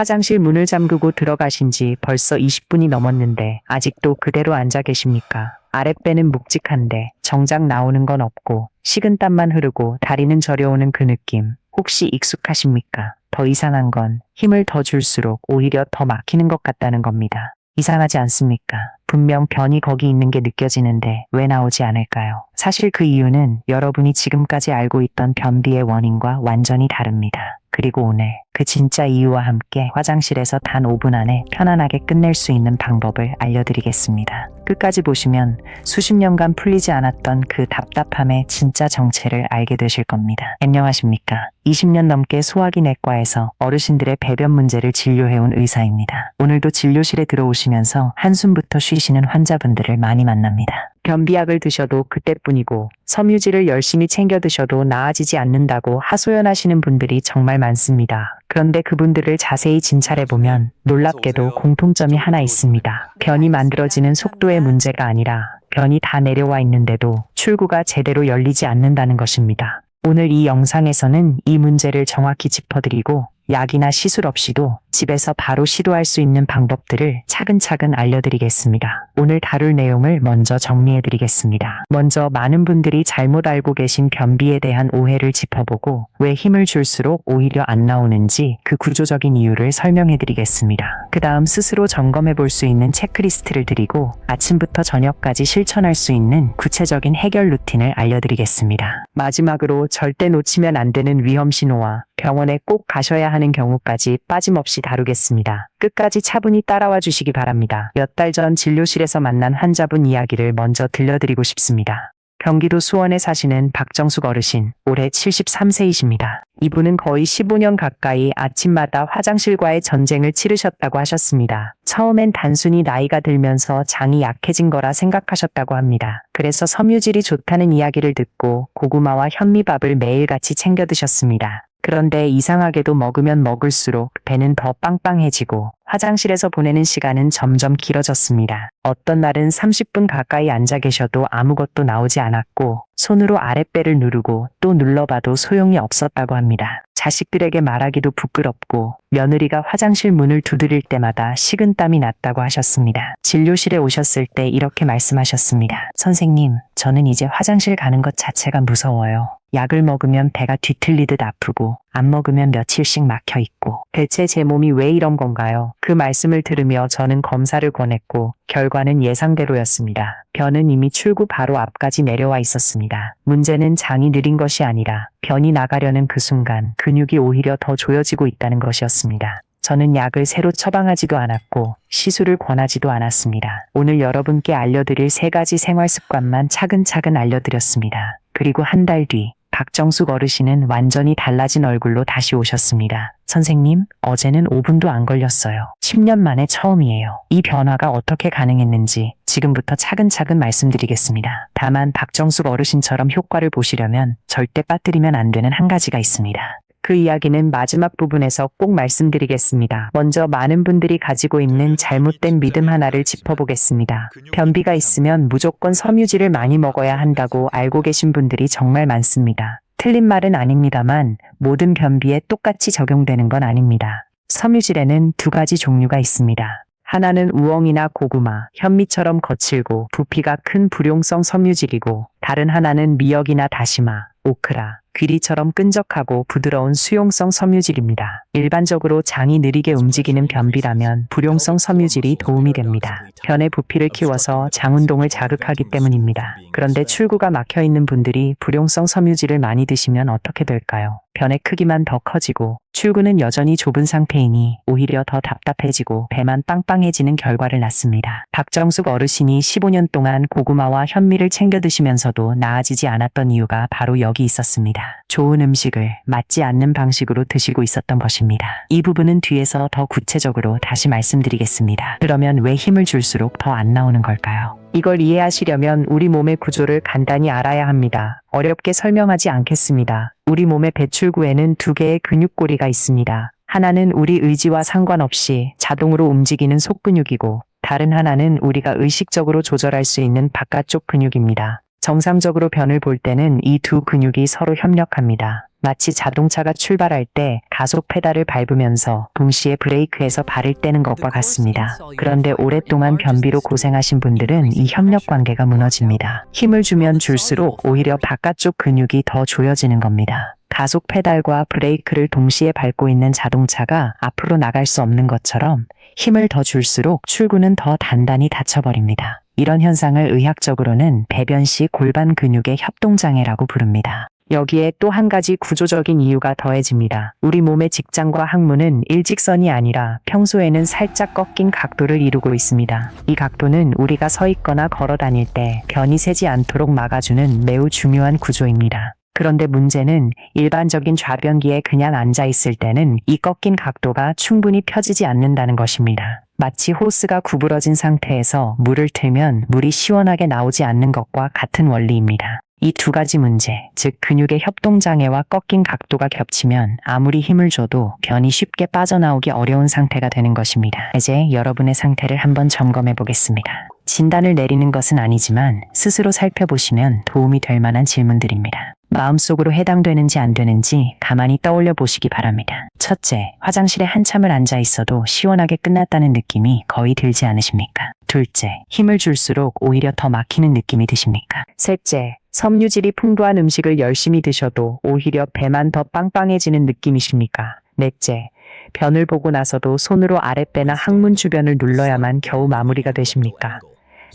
화장실 문을 잠그고 들어가신 지 벌써 20분이 넘었는데 아직도 그대로 앉아 계십니까? 아랫배는 묵직한데 정작 나오는 건 없고 식은땀만 흐르고 다리는 저려오는 그 느낌 혹시 익숙하십니까? 더 이상한 건 힘을 더 줄수록 오히려 더 막히는 것 같다는 겁니다. 이상하지 않습니까? 분명 변이 거기 있는 게 느껴지는데 왜 나오지 않을까요? 사실 그 이유는 여러분이 지금까지 알고 있던 변비의 원인과 완전히 다릅니다. 그리고 오늘 그 진짜 이유와 함께 화장실에서 단 5분 안에 편안하게 끝낼 수 있는 방법을 알려드리겠습니다. 끝까지 보시면 수십 년간 풀리지 않았던 그 답답함의 진짜 정체를 알게 되실 겁니다. 안녕하십니까? 20년 넘게 소화기 내과에서 어르신들의 배변 문제를 진료해온 의사입니다. 오늘도 진료실에 들어오시면서 한숨부터 쉬시는 환자분들을 많이 만납니다. 변비약을 드셔도 그때뿐이고 섬유질을 열심히 챙겨 드셔도 나아지지 않는다고 하소연하시는 분들이 정말 많습니다. 그런데 그분들을 자세히 진찰해보면 놀랍게도 공통점이 하나 있습니다. 변이 만들어지는 속도의 문제가 아니라 변이 다 내려와 있는데도 출구가 제대로 열리지 않는다는 것입니다. 오늘 이 영상에서는 이 문제를 정확히 짚어드리고 약이나 시술 없이도 집에서 바로 시도할 수 있는 방법들을 차근차근 알려드리겠습니다. 오늘 다룰 내용을 먼저 정리해드리겠습니다. 먼저 많은 분들이 잘못 알고 계신 변비에 대한 오해를 짚어보고 왜 힘을 줄수록 오히려 안 나오는지 그 구조적인 이유를 설명해드리겠습니다. 그 다음 스스로 점검해볼 수 있는 체크리스트를 드리고 아침부터 저녁까지 실천할 수 있는 구체적인 해결 루틴을 알려드리겠습니다. 마지막으로 절대 놓치면 안 되는 위험 신호와 병원에 꼭 가셔야 하는 경우까지 빠짐없이 다루겠습니다. 끝까지 차분히 따라와 주시기 바랍니다. 몇 달 전 진료실에서 만난 환자분 이야기를 먼저 들려드리고 싶습니다. 경기도 수원에 사시는 박정숙 어르신, 올해 73세이십니다. 이분은 거의 15년 가까이 아침마다 화장실과의 전쟁을 치르셨다고 하셨습니다. 처음엔 단순히 나이가 들면서 장이 약해진 거라 생각하셨다고 합니다. 그래서 섬유질이 좋다는 이야기를 듣고 고구마와 현미밥을 매일같이 챙겨 드셨습니다. 그런데 이상하게도 먹으면 먹을수록 배는 더 빵빵해지고 화장실에서 보내는 시간은 점점 길어졌습니다. 어떤 날은 30분 가까이 앉아 계셔도 아무것도 나오지 않았고 손으로 아랫배를 누르고 또 눌러봐도 소용이 없었다고 합니다. 자식들에게 말하기도 부끄럽고 며느리가 화장실 문을 두드릴 때마다 식은땀이 났다고 하셨습니다. 진료실에 오셨을 때 이렇게 말씀하셨습니다. 선생님, 저는 이제 화장실 가는 것 자체가 무서워요. 약을 먹으면 배가 뒤틀리듯 아프고 안 먹으면 며칠씩 막혀 있고 대체 제 몸이 왜 이런 건가요? 그 말씀을 들으며 저는 검사를 권했고 결과는 예상대로였습니다. 변은 이미 출구 바로 앞까지 내려와 있었습니다. 문제는 장이 느린 것이 아니라 변이 나가려는 그 순간 근육이 오히려 더 조여지고 있다는 것이었습니다. 저는 약을 새로 처방하지도 않았고 시술을 권하지도 않았습니다. 오늘 여러분께 알려드릴 3가지 생활 습관만 차근차근 알려드렸습니다. 그리고 한 달 뒤 박정숙 어르신은 완전히 달라진 얼굴로 다시 오셨습니다. 선생님, 어제는 5분도 안 걸렸어요. 10년 만에 처음이에요. 이 변화가 어떻게 가능했는지 지금부터 차근차근 말씀드리겠습니다. 다만 박정숙 어르신처럼 효과를 보시려면 절대 빠뜨리면 안 되는 한 가지가 있습니다. 그 이야기는 마지막 부분에서 꼭 말씀드리겠습니다. 먼저 많은 분들이 가지고 있는 잘못된 믿음 하나를 짚어보겠습니다. 변비가 있으면 무조건 섬유질을 많이 먹어야 한다고 알고 계신 분들이 정말 많습니다. 틀린 말은 아닙니다만 모든 변비에 똑같이 적용되는 건 아닙니다. 섬유질에는 2가지 종류가 있습니다. 하나는 우엉이나 고구마, 현미처럼 거칠고 부피가 큰 불용성 섬유질이고 다른 하나는 미역이나 다시마, 오크라, 귀리처럼 끈적하고 부드러운 수용성 섬유질입니다. 일반적으로 장이 느리게 움직이는 변비라면 불용성 섬유질이 도움이 됩니다. 변의 부피를 키워서 장 운동을 자극하기 때문입니다. 그런데 출구가 막혀 있는 분들이 불용성 섬유질을 많이 드시면 어떻게 될까요? 변의 크기만 더 커지고 출구는 여전히 좁은 상태이니 오히려 더 답답해지고 배만 빵빵해지는 결과를 낳습니다. 박정숙 어르신이 15년 동안 고구마와 현미를 챙겨 드시면서도 나아지지 않았던 이유가 바로 여기 있었습니다. 좋은 음식을 맞지 않는 방식으로 드시고 있었던 것입니다. 이 부분은 뒤에서 더 구체적으로 다시 말씀드리겠습니다. 그러면 왜 힘을 줄수록 더 안 나오는 걸까요? 이걸 이해하시려면 우리 몸의 구조를 간단히 알아야 합니다. 어렵게 설명하지 않겠습니다. 우리 몸의 배출구에는 2개의 근육고리가 있습니다. 하나는 우리 의지와 상관없이 자동으로 움직이는 속근육이고 다른 하나는 우리가 의식적으로 조절할 수 있는 바깥쪽 근육입니다. 정상적으로 변을 볼 때는 이 2 근육이 서로 협력합니다. 마치 자동차가 출발할 때 가속 페달을 밟으면서 동시에 브레이크에서 발을 떼는 것과 같습니다. 그런데 오랫동안 변비로 고생하신 분들은 이 협력 관계가 무너집니다. 힘을 주면 줄수록 오히려 바깥쪽 근육이 더 조여지는 겁니다. 가속 페달과 브레이크를 동시에 밟고 있는 자동차가 앞으로 나갈 수 없는 것처럼 힘을 더 줄수록 출구는 더 단단히 닫혀버립니다. 이런 현상을 의학적으로는 배변시 골반 근육의 협동장애라고 부릅니다. 여기에 또 한 가지 구조적인 이유가 더해집니다. 우리 몸의 직장과 항문은 일직선이 아니라 평소에는 살짝 꺾인 각도를 이루고 있습니다. 이 각도는 우리가 서 있거나 걸어 다닐 때 변이 새지 않도록 막아주는 매우 중요한 구조입니다. 그런데 문제는 일반적인 좌변기에 그냥 앉아 있을 때는 이 꺾인 각도가 충분히 펴지지 않는다는 것입니다. 마치 호스가 구부러진 상태에서 물을 틀면 물이 시원하게 나오지 않는 것과 같은 원리입니다. 이 두 가지 문제, 즉 근육의 협동장애와 꺾인 각도가 겹치면 아무리 힘을 줘도 변이 쉽게 빠져나오기 어려운 상태가 되는 것입니다. 이제 여러분의 상태를 한번 점검해 보겠습니다. 진단을 내리는 것은 아니지만 스스로 살펴보시면 도움이 될 만한 질문들입니다. 마음속으로 해당되는지 안 되는지 가만히 떠올려 보시기 바랍니다. 첫째, 화장실에 한참을 앉아 있어도 시원하게 끝났다는 느낌이 거의 들지 않으십니까? 둘째, 힘을 줄수록 오히려 더 막히는 느낌이 드십니까? 셋째, 섬유질이 풍부한 음식을 열심히 드셔도 오히려 배만 더 빵빵해지는 느낌이십니까? 넷째, 변을 보고 나서도 손으로 아랫배나 항문 주변을 눌러야만 겨우 마무리가 되십니까?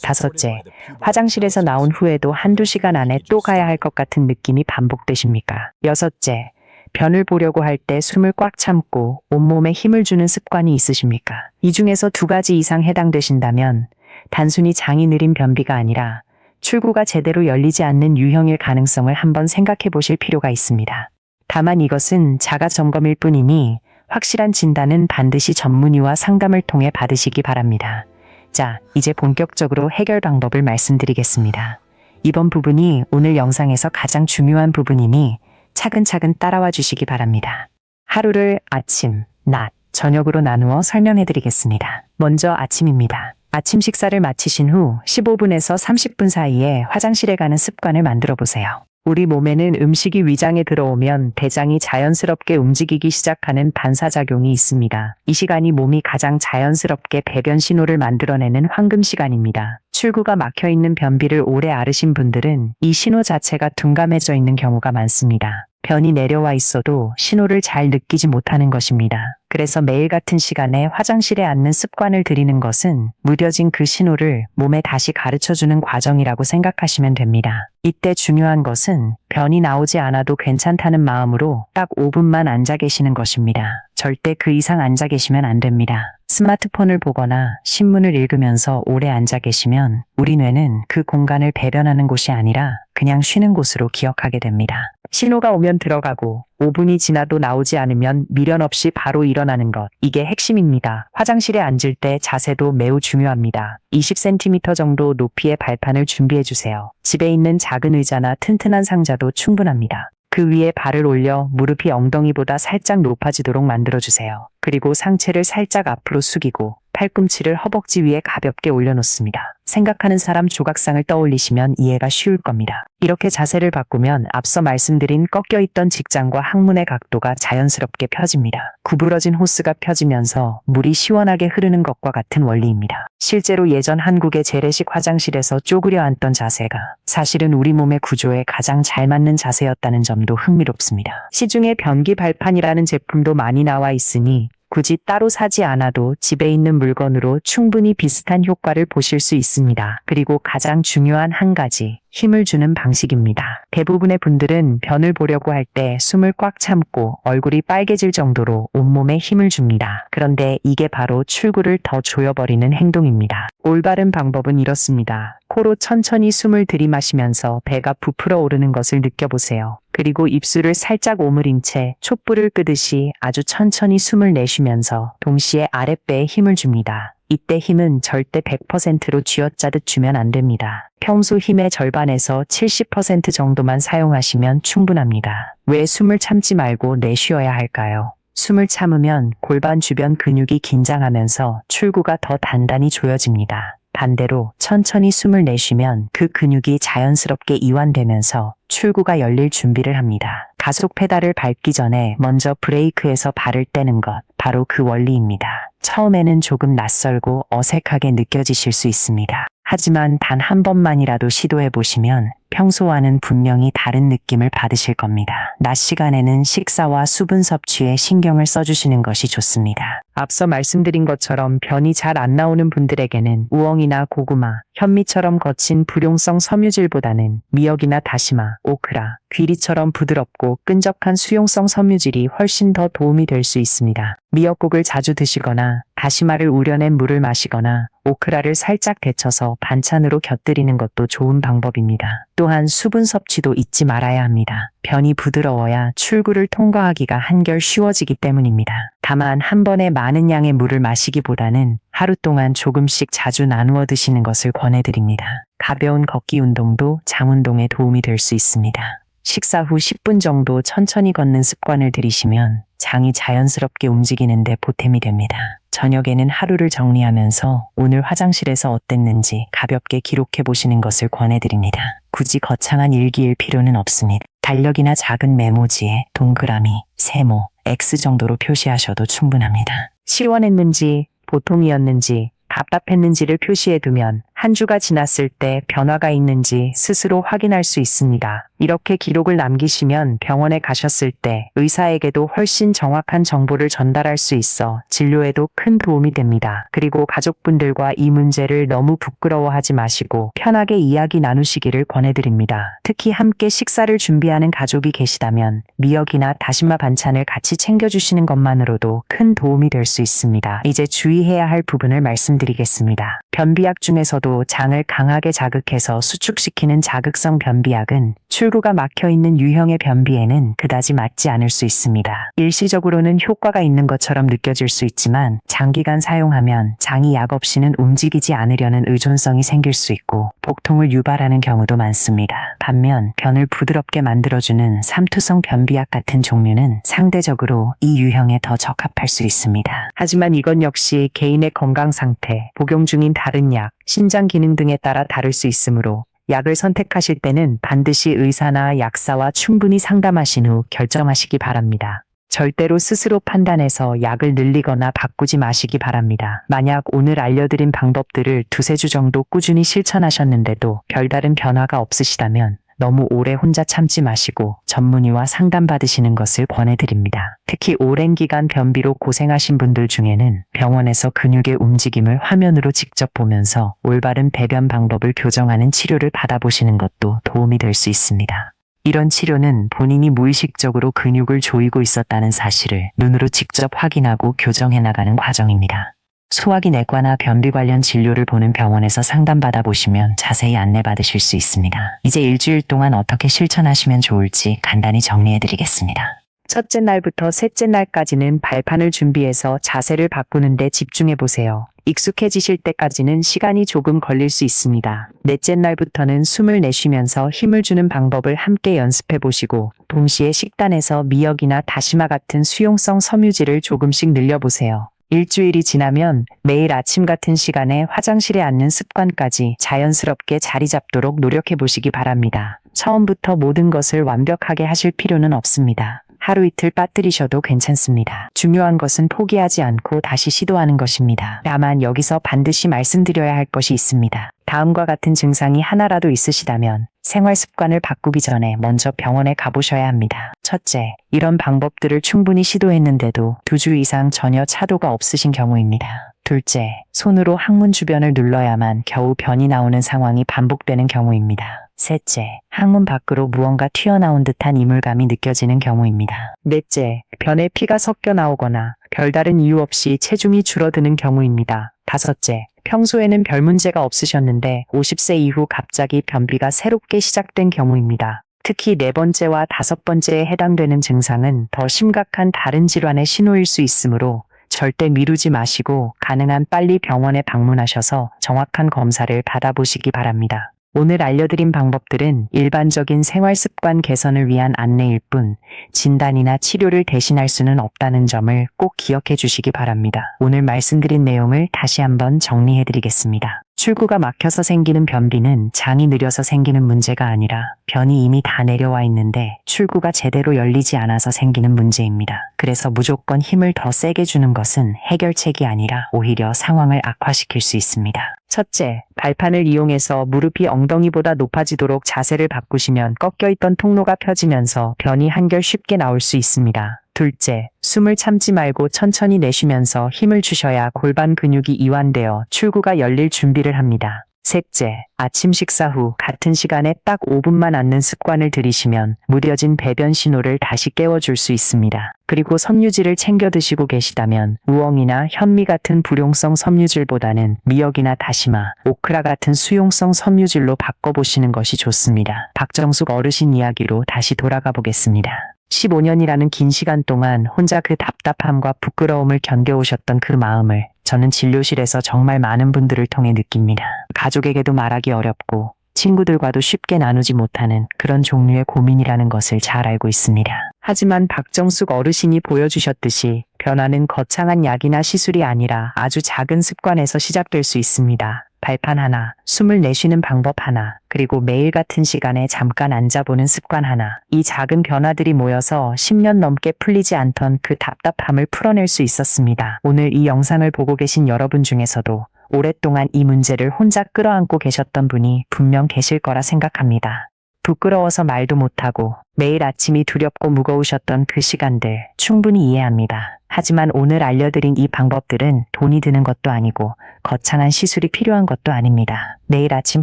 다섯째, 화장실에서 나온 후에도 한두 시간 안에 또 가야 할 것 같은 느낌이 반복되십니까? 여섯째, 변을 보려고 할 때 숨을 꽉 참고 온몸에 힘을 주는 습관이 있으십니까? 이 중에서 두 가지 이상 해당되신다면 단순히 장이 느린 변비가 아니라 출구가 제대로 열리지 않는 유형일 가능성을 한번 생각해 보실 필요가 있습니다. 다만 이것은 자가 점검일 뿐이니 확실한 진단은 반드시 전문의와 상담을 통해 받으시기 바랍니다. 자, 이제 본격적으로 해결 방법을 말씀드리겠습니다. 이번 부분이 오늘 영상에서 가장 중요한 부분이니 차근차근 따라와 주시기 바랍니다. 하루를 아침, 낮, 저녁으로 나누어 설명해 드리겠습니다. 먼저 아침입니다. 아침 식사를 마치신 후 15분에서 30분 사이에 화장실에 가는 습관을 만들어 보세요. 우리 몸에는 음식이 위장에 들어오면 대장이 자연스럽게 움직이기 시작하는 반사작용이 있습니다. 이 시간이 몸이 가장 자연스럽게 배변 신호를 만들어내는 황금 시간입니다. 출구가 막혀있는 변비를 오래 앓으신 분들은 이 신호 자체가 둔감해져 있는 경우가 많습니다. 변이 내려와 있어도 신호를 잘 느끼지 못하는 것입니다. 그래서 매일 같은 시간에 화장실에 앉는 습관을 들이는 것은 무뎌진 그 신호를 몸에 다시 가르쳐주는 과정이라고 생각하시면 됩니다. 이때 중요한 것은 변이 나오지 않아도 괜찮다는 마음으로 딱 5분만 앉아 계시는 것입니다. 절대 그 이상 앉아 계시면 안 됩니다. 스마트폰을 보거나 신문을 읽으면서 오래 앉아 계시면 우리 뇌는 그 공간을 배변하는 곳이 아니라 그냥 쉬는 곳으로 기억하게 됩니다. 신호가 오면 들어가고 5분이 지나도 나오지 않으면 미련 없이 바로 일어나는 것. 이게 핵심입니다. 화장실에 앉을 때 자세도 매우 중요합니다. 20cm 정도 높이의 발판을 준비해 주세요. 집에 있는 작은 의자나 튼튼한 상자도 충분합니다. 그 위에 발을 올려 무릎이 엉덩이보다 살짝 높아지도록 만들어주세요. 그리고 상체를 살짝 앞으로 숙이고 팔꿈치를 허벅지 위에 가볍게 올려놓습니다. 생각하는 사람 조각상을 떠올리시면 이해가 쉬울 겁니다. 이렇게 자세를 바꾸면 앞서 말씀드린 꺾여있던 직장과 항문의 각도가 자연스럽게 펴집니다. 구부러진 호스가 펴지면서 물이 시원하게 흐르는 것과 같은 원리입니다. 실제로 예전 한국의 재래식 화장실에서 쪼그려 앉던 자세가 사실은 우리 몸의 구조에 가장 잘 맞는 자세였다는 점도 흥미롭습니다. 시중에 변기 발판이라는 제품도 많이 나와 있으니 굳이 따로 사지 않아도 집에 있는 물건으로 충분히 비슷한 효과를 보실 수 있습니다. 그리고 가장 중요한 한 가지, 힘을 주는 방식입니다. 대부분의 분들은 변을 보려고 할 때 숨을 꽉 참고 얼굴이 빨개질 정도로 온몸에 힘을 줍니다. 그런데 이게 바로 출구를 더 조여버리는 행동입니다. 올바른 방법은 이렇습니다. 코로 천천히 숨을 들이마시면서 배가 부풀어 오르는 것을 느껴보세요. 그리고 입술을 살짝 오므린 채 촛불을 끄듯이 아주 천천히 숨을 내쉬면서 동시에 아랫배에 힘을 줍니다. 이때 힘은 절대 100%로 쥐어짜듯 주면 안 됩니다. 평소 힘의 절반에서 70% 정도만 사용하시면 충분합니다. 왜 숨을 참지 말고 내쉬어야 할까요? 숨을 참으면 골반 주변 근육이 긴장하면서 출구가 더 단단히 조여집니다. 반대로 천천히 숨을 내쉬면 그 근육이 자연스럽게 이완되면서 출구가 열릴 준비를 합니다. 가속 페달을 밟기 전에 먼저 브레이크에서 발을 떼는 것, 바로 그 원리입니다. 처음에는 조금 낯설고 어색하게 느껴지실 수 있습니다. 하지만 단 한 번만이라도 시도해 보시면 평소와는 분명히 다른 느낌을 받으실 겁니다. 낮 시간에는 식사와 수분 섭취에 신경을 써주시는 것이 좋습니다. 앞서 말씀드린 것처럼 변이 잘 안 나오는 분들에게는 우엉이나 고구마, 현미처럼 거친 불용성 섬유질보다는 미역이나 다시마, 오크라, 귀리처럼 부드럽고 끈적한 수용성 섬유질이 훨씬 더 도움이 될 수 있습니다. 미역국을 자주 드시거나 다시마를 우려낸 물을 마시거나 오크라를 살짝 데쳐서 반찬으로 곁들이는 것도 좋은 방법입니다. 또한 수분 섭취도 잊지 말아야 합니다. 변이 부드러워야 출구를 통과하기가 한결 쉬워지기 때문입니다. 다만 한 번에 많은 양의 물을 마시기보다는 하루 동안 조금씩 자주 나누어 드시는 것을 권해드립니다. 가벼운 걷기 운동도 장 운동에 도움이 될 수 있습니다. 식사 후 10분 정도 천천히 걷는 습관을 들이시면 장이 자연스럽게 움직이는데 보탬이 됩니다. 저녁에는 하루를 정리하면서 오늘 화장실에서 어땠는지 가볍게 기록해 보시는 것을 권해드립니다. 굳이 거창한 일기일 필요는 없습니다. 달력이나 작은 메모지에 동그라미, 세모, X 정도로 표시하셔도 충분합니다. 시원했는지, 보통이었는지, 답답했는지를 표시해두면 한 주가 지났을 때 변화가 있는지 스스로 확인할 수 있습니다. 이렇게 기록을 남기시면 병원에 가셨을 때 의사에게도 훨씬 정확한 정보를 전달할 수 있어 진료에도 큰 도움이 됩니다. 그리고 가족분들과 이 문제를 너무 부끄러워하지 마시고 편하게 이야기 나누시기를 권해드립니다. 특히 함께 식사를 준비하는 가족이 계시다면 미역이나 다시마 반찬을 같이 챙겨주시는 것만으로도 큰 도움이 될 수 있습니다. 이제 주의해야 할 부분을 말씀드리겠습니다. 변비약 중에서도 장을 강하게 자극해서 수축시키는 자극성 변비약은 출구가 막혀있는 유형의 변비에는 그다지 맞지 않을 수 있습니다. 일시적으로는 효과가 있는 것처럼 느껴질 수 있지만 장기간 사용하면 장이 약 없이는 움직이지 않으려는 의존성이 생길 수 있고 복통을 유발하는 경우도 많습니다. 반면 변을 부드럽게 만들어주는 삼투성 변비약 같은 종류는 상대적으로 이 유형에 더 적합할 수 있습니다. 하지만 이건 역시 개인의 건강 상태, 복용 중인 다른 약, 신장 기능 등에 따라 다를 수 있으므로 약을 선택하실 때는 반드시 의사나 약사와 충분히 상담하신 후 결정하시기 바랍니다. 절대로 스스로 판단해서 약을 늘리거나 바꾸지 마시기 바랍니다. 만약 오늘 알려드린 방법들을 두세 주 정도 꾸준히 실천하셨는데도 별다른 변화가 없으시다면 너무 오래 혼자 참지 마시고 전문의와 상담받으시는 것을 권해드립니다. 특히 오랜 기간 변비로 고생하신 분들 중에는 병원에서 근육의 움직임을 화면으로 직접 보면서 올바른 배변 방법을 교정하는 치료를 받아보시는 것도 도움이 될 수 있습니다. 이런 치료는 본인이 무의식적으로 근육을 조이고 있었다는 사실을 눈으로 직접 확인하고 교정해 나가는 과정입니다. 소화기 내과나 변비 관련 진료를 보는 병원에서 상담받아 보시면 자세히 안내받으실 수 있습니다. 이제 일주일 동안 어떻게 실천하시면 좋을지 간단히 정리해 드리겠습니다. 첫째 날부터 셋째 날까지는 발판을 준비해서 자세를 바꾸는 데 집중해 보세요. 익숙해지실 때까지는 시간이 조금 걸릴 수 있습니다. 넷째 날부터는 숨을 내쉬면서 힘을 주는 방법을 함께 연습해 보시고 동시에 식단에서 미역이나 다시마 같은 수용성 섬유질을 조금씩 늘려보세요. 일주일이 지나면 매일 아침 같은 시간에 화장실에 앉는 습관까지 자연스럽게 자리 잡도록 노력해 보시기 바랍니다. 처음부터 모든 것을 완벽하게 하실 필요는 없습니다. 하루 이틀 빠뜨리셔도 괜찮습니다. 중요한 것은 포기하지 않고 다시 시도하는 것입니다. 다만 여기서 반드시 말씀드려야 할 것이 있습니다. 다음과 같은 증상이 하나라도 있으시다면 생활 습관을 바꾸기 전에 먼저 병원에 가보셔야 합니다. 첫째, 이런 방법들을 충분히 시도했는데도 2주 이상 전혀 차도가 없으신 경우입니다. 둘째, 손으로 항문 주변을 눌러야만 겨우 변이 나오는 상황이 반복되는 경우입니다. 셋째, 항문 밖으로 무언가 튀어나온 듯한 이물감이 느껴지는 경우입니다. 넷째, 변에 피가 섞여 나오거나 별다른 이유 없이 체중이 줄어드는 경우입니다. 다섯째, 평소에는 별 문제가 없으셨는데 50세 이후 갑자기 변비가 새롭게 시작된 경우입니다. 특히 네 번째와 다섯 번째에 해당되는 증상은 더 심각한 다른 질환의 신호일 수 있으므로 절대 미루지 마시고 가능한 빨리 병원에 방문하셔서 정확한 검사를 받아보시기 바랍니다. 오늘 알려드린 방법들은 일반적인 생활습관 개선을 위한 안내일 뿐 진단이나 치료를 대신할 수는 없다는 점을 꼭 기억해 주시기 바랍니다. 오늘 말씀드린 내용을 다시 한번 정리해 드리겠습니다. 출구가 막혀서 생기는 변비는 장이 느려서 생기는 문제가 아니라 변이 이미 다 내려와 있는데 출구가 제대로 열리지 않아서 생기는 문제입니다. 그래서 무조건 힘을 더 세게 주는 것은 해결책이 아니라 오히려 상황을 악화시킬 수 있습니다. 첫째, 발판을 이용해서 무릎이 엉덩이보다 높아지도록 자세를 바꾸시면 꺾여있던 통로가 펴지면서 변이 한결 쉽게 나올 수 있습니다. 둘째, 숨을 참지 말고 천천히 내쉬면서 힘을 주셔야 골반 근육이 이완되어 출구가 열릴 준비를 합니다. 셋째, 아침 식사 후 같은 시간에 딱 5분만 앉는 습관을 들이시면 무뎌진 배변 신호를 다시 깨워줄 수 있습니다. 그리고 섬유질을 챙겨 드시고 계시다면 우엉이나 현미 같은 불용성 섬유질보다는 미역이나 다시마, 오크라 같은 수용성 섬유질로 바꿔보시는 것이 좋습니다. 박정숙 어르신 이야기로 다시 돌아가 보겠습니다. 15년이라는 긴 시간 동안 혼자 그 답답함과 부끄러움을 견뎌오셨던 그 마음을 저는 진료실에서 정말 많은 분들을 통해 느낍니다. 가족에게도 말하기 어렵고 친구들과도 쉽게 나누지 못하는 그런 종류의 고민이라는 것을 잘 알고 있습니다. 하지만 박정숙 어르신이 보여주셨듯이 변화는 거창한 약이나 시술이 아니라 아주 작은 습관에서 시작될 수 있습니다. 발판 하나, 숨을 내쉬는 방법 하나, 그리고 매일 같은 시간에 잠깐 앉아보는 습관 하나. 이 작은 변화들이 모여서 10년 넘게 풀리지 않던 그 답답함을 풀어낼 수 있었습니다. 오늘 이 영상을 보고 계신 여러분 중에서도 오랫동안 이 문제를 혼자 끌어안고 계셨던 분이 분명 계실 거라 생각합니다. 부끄러워서 말도 못하고 매일 아침이 두렵고 무거우셨던 그 시간들 충분히 이해합니다. 하지만 오늘 알려드린 이 방법들은 돈이 드는 것도 아니고 거창한 시술이 필요한 것도 아닙니다. 내일 아침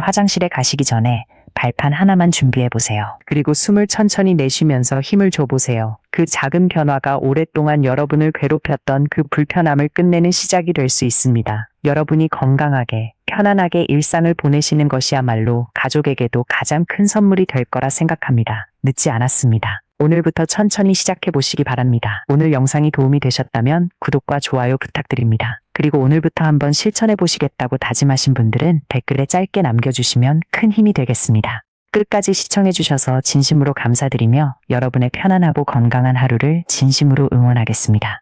화장실에 가시기 전에 발판 하나만 준비해보세요. 그리고 숨을 천천히 내쉬면서 힘을 줘보세요. 그 작은 변화가 오랫동안 여러분을 괴롭혔던 그 불편함을 끝내는 시작이 될 수 있습니다. 여러분이 건강하게, 편안하게 일상을 보내시는 것이야말로 가족에게도 가장 큰 선물이 될 거라 생각합니다. 늦지 않았습니다. 오늘부터 천천히 시작해 보시기 바랍니다. 오늘 영상이 도움이 되셨다면 구독과 좋아요 부탁드립니다. 그리고 오늘부터 한번 실천해 보시겠다고 다짐하신 분들은 댓글에 짧게 남겨주시면 큰 힘이 되겠습니다. 끝까지 시청해 주셔서 진심으로 감사드리며 여러분의 편안하고 건강한 하루를 진심으로 응원하겠습니다.